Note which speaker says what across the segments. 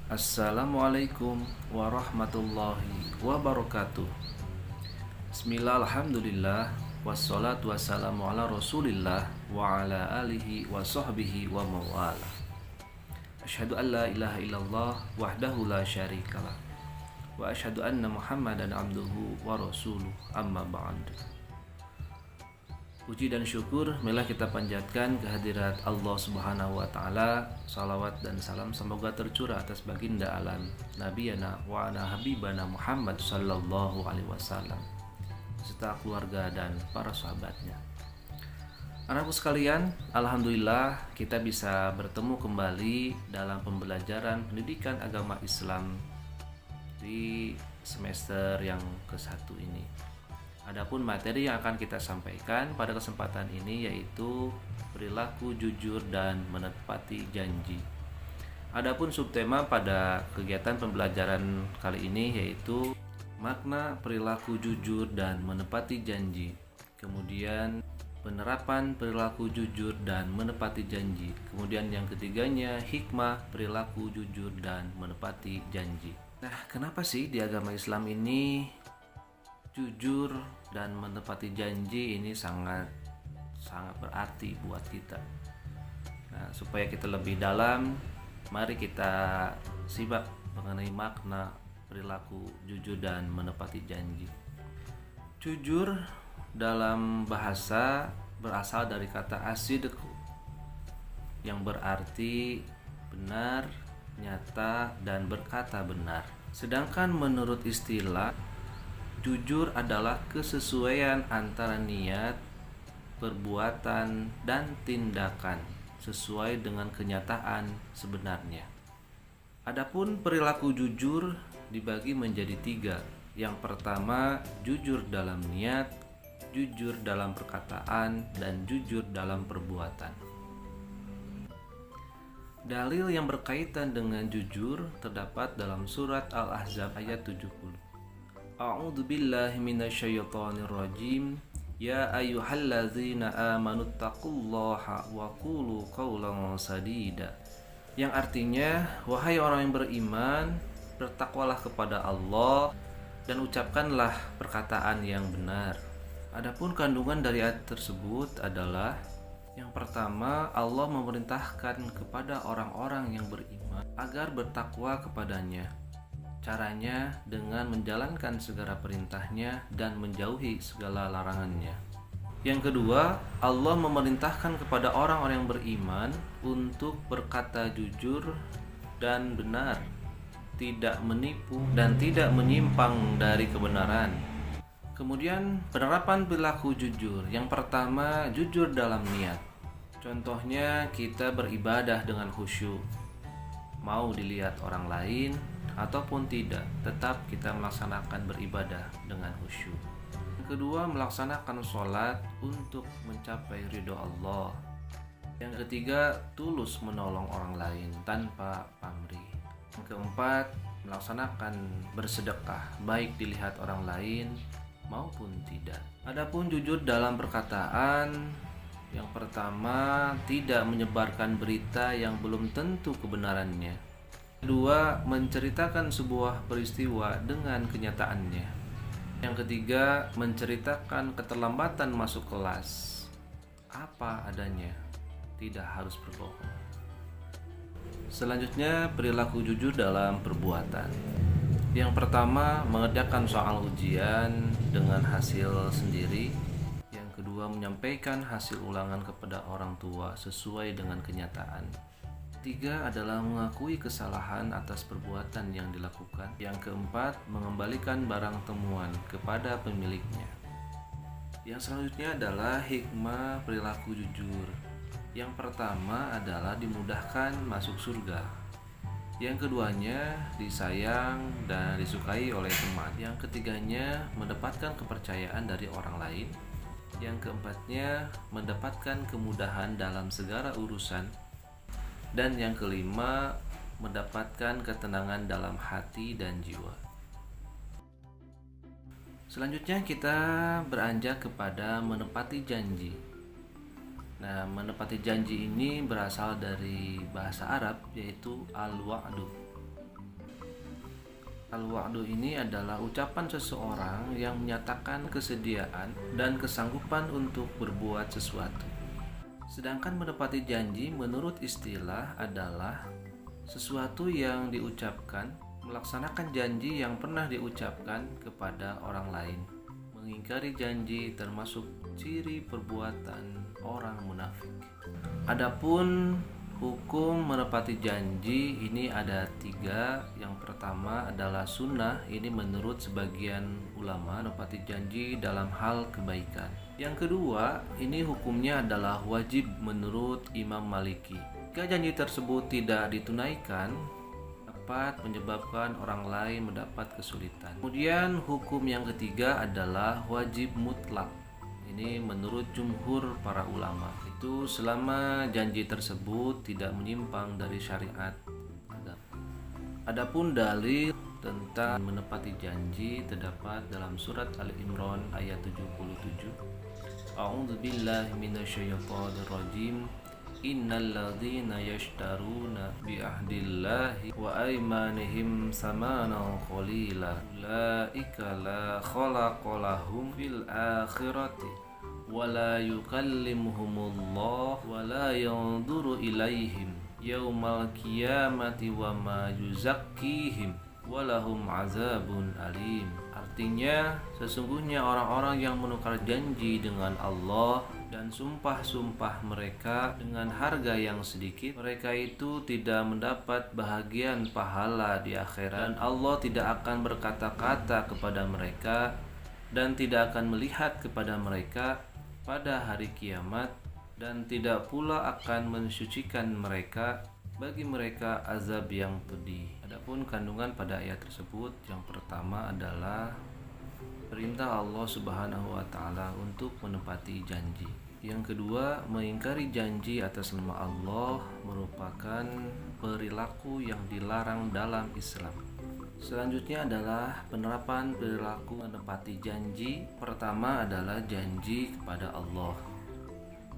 Speaker 1: Assalamualaikum warahmatullahi wabarakatuh. Bismillah, alhamdulillah, wassalatu wassalamu ala rasulillah wa ala alihi wa sahbihi wa mawala. Asyhadu an la ilaha illallah wahdahu la syarikalah wa asyhadu anna muhammadan abduhu wa rasuluh, amma ba'du. Puji dan syukur marilah kita panjatkan kehadirat Allah Subhanahu wa taala. Salawat dan salam semoga tercurah atas baginda alam nabiyana wa ala habibana Muhammad sallallahu alaihi wasallam serta keluarga dan para sahabatnya. Anakku sekalian, alhamdulillah kita bisa bertemu kembali dalam pembelajaran pendidikan agama Islam di semester yang ke-1 ini. Adapun materi yang akan kita sampaikan pada kesempatan ini yaitu perilaku jujur dan menepati janji. Adapun subtema pada kegiatan pembelajaran kali ini yaitu makna perilaku jujur dan menepati janji. Kemudian penerapan perilaku jujur dan menepati janji. Kemudian yang ketiganya hikmah perilaku jujur dan menepati janji. Nah, kenapa sih di agama Islam ini jujur dan menepati janji ini sangat berarti buat kita. Nah, supaya kita lebih dalam, mari kita simak mengenai makna perilaku jujur dan menepati janji. Jujur dalam bahasa berasal dari kata asidqu yang berarti benar, nyata, dan berkata benar. Sedangkan menurut istilah, jujur adalah kesesuaian antara niat, perbuatan, dan tindakan sesuai dengan kenyataan sebenarnya. Adapun perilaku jujur dibagi menjadi 3. Yang pertama, jujur dalam niat, jujur dalam perkataan, dan jujur dalam perbuatan. Dalil yang berkaitan dengan jujur terdapat dalam surat Al-Ahzab ayat 70. A'udzu billahi minasyaitonir rajim. Ya ayyuhalladzina amanu taqullaha wa qulu qawlan sadida. Yang artinya, wahai orang yang beriman, bertakwalah kepada Allah dan ucapkanlah perkataan yang benar. Adapun kandungan dari ayat tersebut adalah yang pertama, Allah memerintahkan kepada orang-orang yang beriman agar bertakwa kepadanya. Caranya dengan menjalankan segala perintahnya dan menjauhi segala larangannya. Yang kedua, Allah memerintahkan kepada orang-orang yang beriman untuk berkata jujur dan benar, tidak menipu dan tidak menyimpang dari kebenaran. Kemudian penerapan perilaku jujur. Yang pertama, jujur dalam niat. Contohnya kita beribadah dengan khusyuk. Mau dilihat orang lain ataupun tidak, tetap kita melaksanakan beribadah dengan khusyuk. Yang kedua, melaksanakan sholat untuk mencapai ridho Allah. Yang ketiga, tulus menolong orang lain tanpa pamrih. Yang keempat, melaksanakan bersedekah baik dilihat orang lain maupun tidak. Adapun jujur dalam perkataan, yang pertama, tidak menyebarkan berita yang belum tentu kebenarannya. Kedua, menceritakan sebuah peristiwa dengan kenyataannya. Yang ketiga, menceritakan keterlambatan masuk kelas apa adanya, tidak harus berbohong. Selanjutnya, perilaku jujur dalam perbuatan. Yang pertama, mengerjakan soal ujian dengan hasil sendiri. Yang kedua, menyampaikan hasil ulangan kepada orang tua sesuai dengan kenyataan. Tiga adalah mengakui kesalahan atas perbuatan yang dilakukan. Yang keempat, mengembalikan barang temuan kepada pemiliknya. Yang selanjutnya adalah hikmah perilaku jujur. Yang pertama adalah dimudahkan masuk surga. Yang keduanya, disayang dan disukai oleh teman. Yang ketiganya, mendapatkan kepercayaan dari orang lain. Yang keempatnya, mendapatkan kemudahan dalam segala urusan. Dan yang kelima, mendapatkan ketenangan dalam hati dan jiwa. Selanjutnya kita beranjak kepada menepati janji. Nah, menepati janji ini berasal dari bahasa Arab yaitu al-wa'du. Al-wa'du ini adalah ucapan seseorang yang menyatakan kesediaan dan kesanggupan untuk berbuat sesuatu. Sedangkan menepati janji menurut istilah adalah sesuatu yang diucapkan, melaksanakan janji yang pernah diucapkan kepada orang lain. Mengingkari janji termasuk ciri perbuatan orang munafik. Adapun hukum menepati janji ini ada 3. Yang pertama adalah sunnah. Ini menurut sebagian ulama menepati janji dalam hal kebaikan. Yang kedua, ini hukumnya adalah wajib menurut Imam Maliki. Jika janji tersebut tidak ditunaikan, dapat menyebabkan orang lain mendapat kesulitan. Kemudian hukum yang ketiga adalah wajib mutlak. Ini menurut jumhur para ulama. Itu selama janji tersebut tidak menyimpang dari syariat agama. Adapun dalil tentang menepati janji terdapat dalam surat Al-Imran ayat 77. A'udzubillahi minasyaitonirrajim. Innal ladzina yashtaruna bi ahdillahi wa aymanihim samanan qalila ulaika la khalaqa lahum fil akhirati wa la yukallimuhumullah wa la yanzuru ilaihim yaumal qiyamati wa ma yuzakkihim wa lahum azabun alim. Artinya, sesungguhnya orang-orang yang menukar janji dengan Allah dan sumpah-sumpah mereka dengan harga yang sedikit, mereka itu tidak mendapat bahagian pahala di akhirat, dan Allah tidak akan berkata-kata kepada mereka dan tidak akan melihat kepada mereka pada hari kiamat, dan tidak pula akan mensucikan mereka. Bagi mereka azab yang pedih. Adapun kandungan pada ayat tersebut, yang pertama adalah perintah Allah Subhanahu wa taala untuk menepati janji. Yang kedua, mengingkari janji atas nama Allah merupakan perilaku yang dilarang dalam Islam. Selanjutnya adalah penerapan perilaku menepati janji. Pertama adalah janji kepada Allah.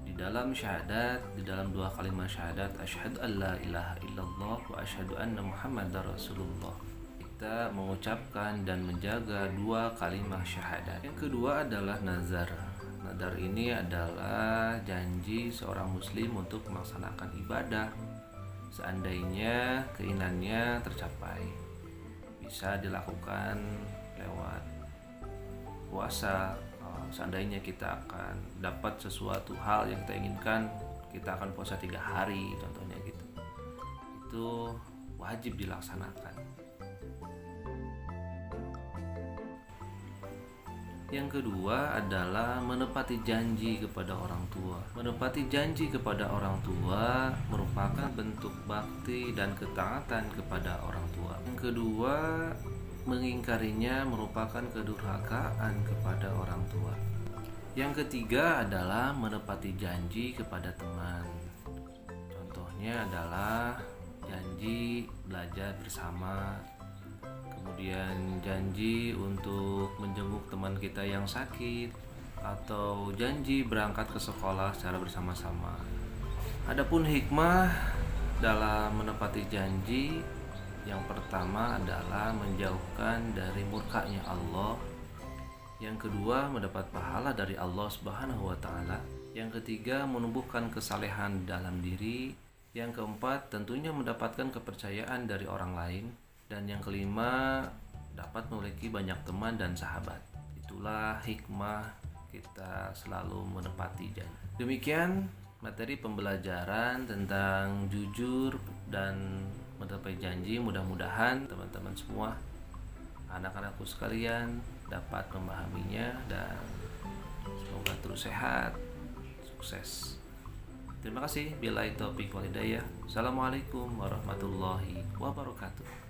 Speaker 1: Di dalam syahadat, di dalam 2 kalimat syahadat, asyhadu an la ilaha illallah wa asyhadu anna muhammadar rasulullah, kita mengucapkan dan menjaga 2 kalimat syahadat. Yang kedua adalah nazar. Nazar ini adalah janji seorang muslim untuk melaksanakan ibadah seandainya keinginannya tercapai. Bisa dilakukan lewat puasa. Seandainya kita akan dapat sesuatu hal yang kita inginkan, kita akan puasa 3 hari contohnya gitu. Itu wajib dilaksanakan. Yang kedua adalah menepati janji kepada orang tua. Menepati janji kepada orang tua merupakan bentuk bakti dan ketaatan kepada orang tua. Yang kedua, mengingkarinya merupakan kedurhakaan kepada orang tua. Yang ketiga adalah menepati janji kepada teman. Contohnya adalah janji belajar bersama, kemudian janji untuk menjenguk teman kita yang sakit, atau janji berangkat ke sekolah secara bersama-sama. Adapun hikmah dalam menepati janji, yang pertama adalah menjauhkan dari murkanya Allah. Yang kedua, mendapat pahala dari Allah Subhanahu wa taala. Yang ketiga, menumbuhkan kesalehan dalam diri. Yang keempat, tentunya mendapatkan kepercayaan dari orang lain. Dan yang kelima, dapat memiliki banyak teman dan sahabat. Itulah hikmah kita selalu menepati janji. Demikian materi pembelajaran tentang jujur dan menepati janji. Mudah-mudahan teman-teman semua, anak-anakku sekalian, dapat memahaminya dan semoga terus sehat, sukses. Terima kasih. Billahi taufiq wal hidayah. Assalamualaikum warahmatullahi wabarakatuh.